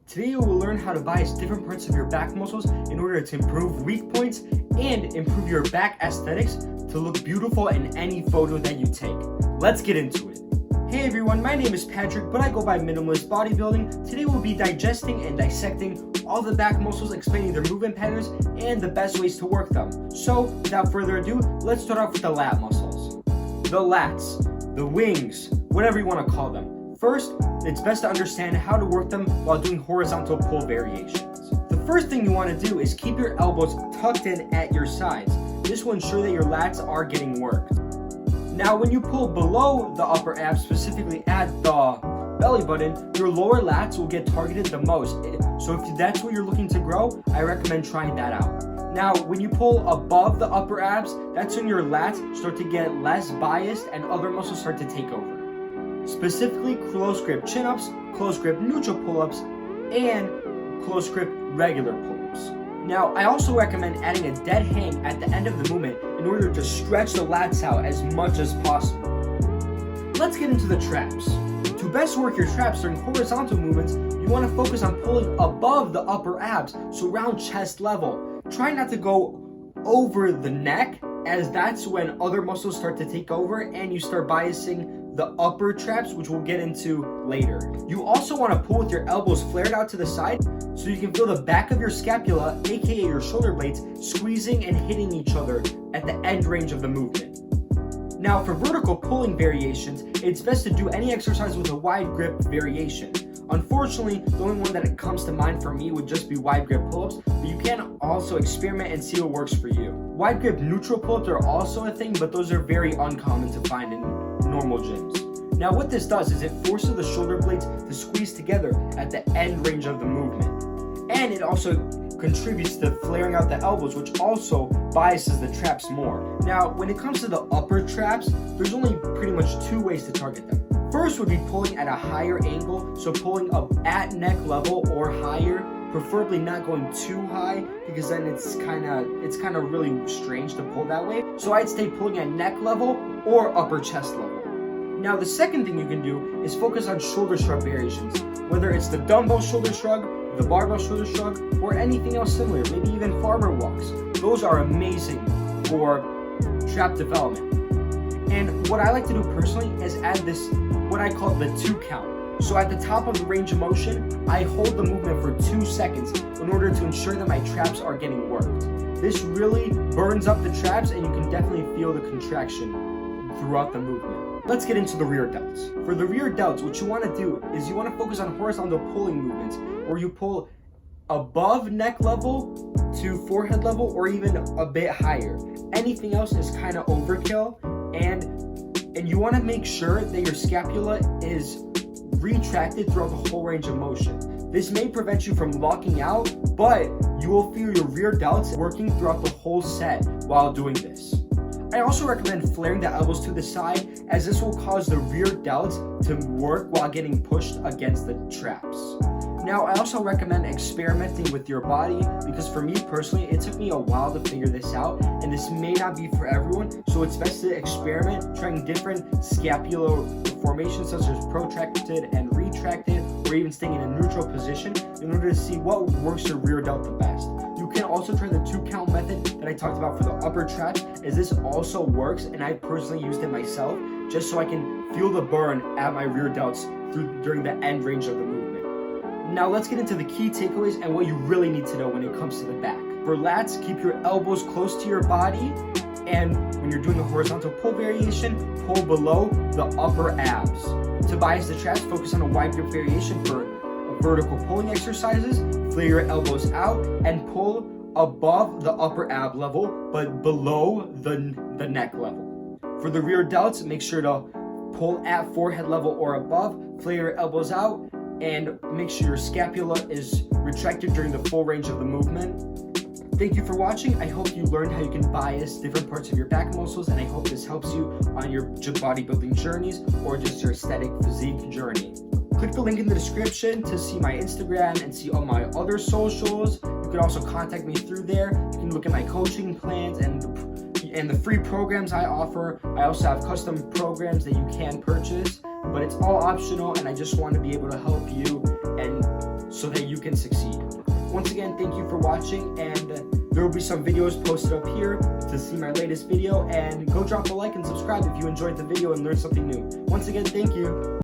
Today you will learn how to bias different parts of your back muscles in order to improve weak points and improve your back aesthetics to look beautiful in any photo that you take. Let's get into it. Hey everyone, my name is Patrick, but I go by Minimalist Bodybuilding. Today we'll be digesting and dissecting all the back muscles, explaining their movement patterns and the best ways to work them. So without further ado, let's start off with the lat muscles. The lats, the wings, whatever you want to call them. First, it's best to understand how to work them while doing horizontal pull variations. The first thing you want to do is keep your elbows tucked in at your sides. This will ensure that your lats are getting worked. Now, when you pull below the upper abs, specifically at the belly button, your lower lats will get targeted the most. So if that's what you're looking to grow, I recommend trying that out. Now, when you pull above the upper abs, that's when your lats start to get less biased and other muscles start to take over. Specifically, close grip chin-ups, close grip neutral pull-ups, and close grip regular pull-ups. Now, I also recommend adding a dead hang at the end of the movement in order to stretch the lats out as much as possible. Let's get into the traps. To best work your traps during horizontal movements, you want to focus on pulling above the upper abs, so around chest level. Try not to go over the neck, as that's when other muscles start to take over and you start biasing the upper traps, which we'll get into later. You also want to pull with your elbows flared out to the side so you can feel the back of your scapula, aka your shoulder blades, squeezing and hitting each other at the end range of the movement. Now, for vertical pulling variations, it's best to do any exercise with a wide grip variation. Unfortunately, the only one that comes to mind for me would just be wide grip pull-ups, but you can also experiment and see what works for you. Wide grip neutral pull-ups are also a thing, but those are very uncommon to find in normal gyms. Now, what this does is it forces the shoulder blades to squeeze together at the end range of the movement. And it also contributes to flaring out the elbows, which also biases the traps more. Now, when it comes to the upper traps, there's only pretty much two ways to target them. First would be pulling at a higher angle, so pulling up at neck level or higher, preferably not going too high because then it's kind of really strange to pull that way. So I'd stay pulling at neck level or upper chest level. Now, the second thing you can do is focus on shoulder shrug variations, whether it's the dumbbell shoulder shrug, the barbell shoulder shrug, or anything else similar, maybe even farmer walks. Those are amazing for trap development. And what I like to do personally is add this, what I call the 2 count. So at the top of the range of motion, I hold the movement for 2 seconds in order to ensure that my traps are getting worked. This really burns up the traps and you can definitely feel the contraction throughout the movement. Let's get into the rear delts. For the rear delts, what you want to do is you want to focus on horizontal pulling movements, where you pull above neck level to forehead level or even a bit higher. Anything else is kind of overkill, and you want to make sure that your scapula is retracted throughout the whole range of motion. This may prevent you from locking out, but you will feel your rear delts working throughout the whole set while doing this. I also recommend flaring the elbows to the side, as this will cause the rear delts to work while getting pushed against the traps. Now, I also recommend experimenting with your body, because for me personally, it took me a while to figure this out, and this may not be for everyone, so it's best to experiment trying different scapular formations such as protracted and retracted, or even staying in a neutral position in order to see what works your rear delt the best. You can also try the 2 count method that I talked about for the upper traps, as this also works, and I personally used it myself just so I can feel the burn at my rear delts during the end range of the movement. Now let's get into the key takeaways and what you really need to know when it comes to the back. For lats, keep your elbows close to your body, and when you're doing a horizontal pull variation, pull below the upper abs. To bias the traps, focus on a wide grip variation for vertical pulling exercises. Flare your elbows out and pull above the upper ab level, but below the neck level. For the rear delts, make sure to pull at forehead level or above, flare your elbows out, and make sure your scapula is retracted during the full range of the movement. Thank you for watching. I hope you learned how you can bias different parts of your back muscles, and I hope this helps you on your bodybuilding journeys or just your aesthetic physique journey. Click the link in the description to see my Instagram and see all my other socials. You can also contact me through there. You can look at my coaching plans and the free programs I offer. I also have custom programs that you can purchase, but it's all optional, and I just want to be able to help you and so that you can succeed. Once again, thank you for watching, and there will be some videos posted up here to see my latest video, and go drop a like and subscribe if you enjoyed the video and learned something new. Once again, thank you.